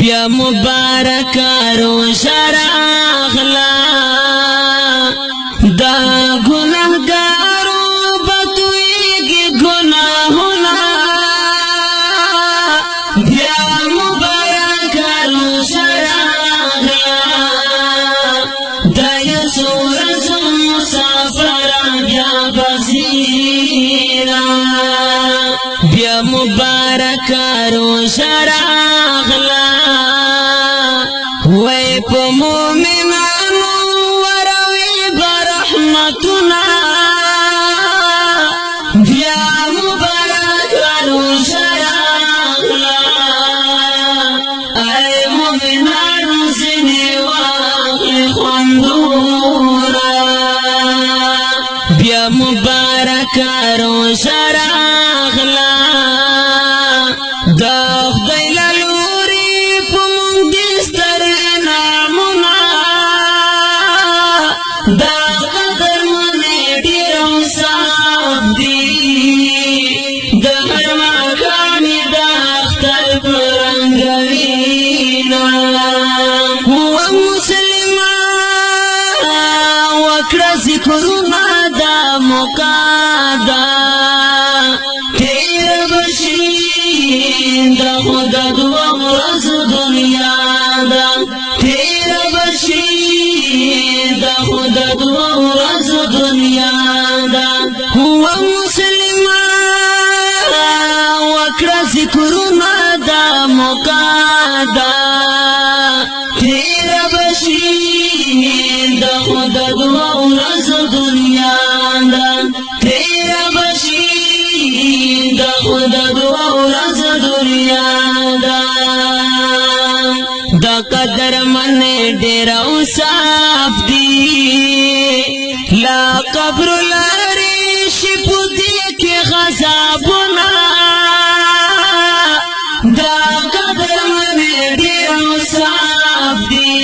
بیا مبارک روزه راغله دا ګناهګارو به تویږي ګناهونه بیا مبارک روزه راغله دا یو څو ورځو مسافره بیا به ځینه بیا مبارک روزه راغله وای په مومنانو وروي برحمتنا بیا مبارک روزه راغله ای مومنانو ځینې واخلئ خوندونه بیا مبارک روزه راغله دا خدای له لوري په موږ دي ستر انعامونه دا قدر منې ډېر اوصاف دي د هر ماښام یې د اختر په رنګوینه ومسلمان وکړه ذکرونه دا موقع ده تېره به شي د خدا دوه ورځو دنیا ده تېره به شي د خدا دوه ورځو دنیا ده ومسلمان وکړه ذکرونه دا موقع ده تېره به شي د خدا دوه ورځو دنیا ده تېره به شي د خدا دوه ورځو دنیا ده دا قدر منې ډېر اوصاف دي لا قبر لري شي په دې کې غضبونه دا قدر منې ډېر اوصاف دي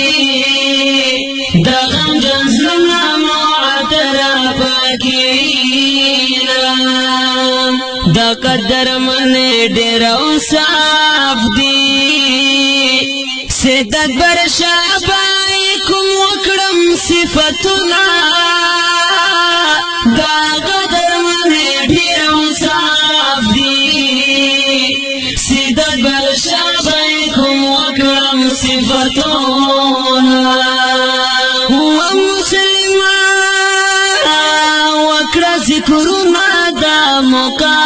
د غمجن زړونه معطره پکې دا قدر منې ډېر اوصاف دي سید اکبر شابای کوم وکړم صفتونه دا قدر منې ډېر اوصاف دي سید اکبر شابای کوم وکړم صفتونه ومسلمان وکړه ذکرونه دا موقع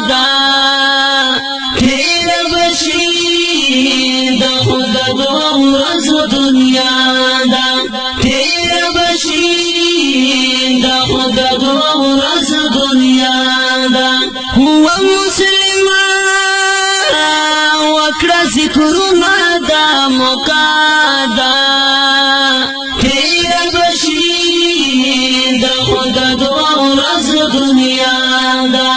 ده تېره به شي د خدا دوه ورځو دنیا ده تېره به شي د خدا دوه ورځو دنیا ده ومسلمان وکړه ذکرونه دا موقع ده تېره به شي د خدا دوه ورځو دنیا ده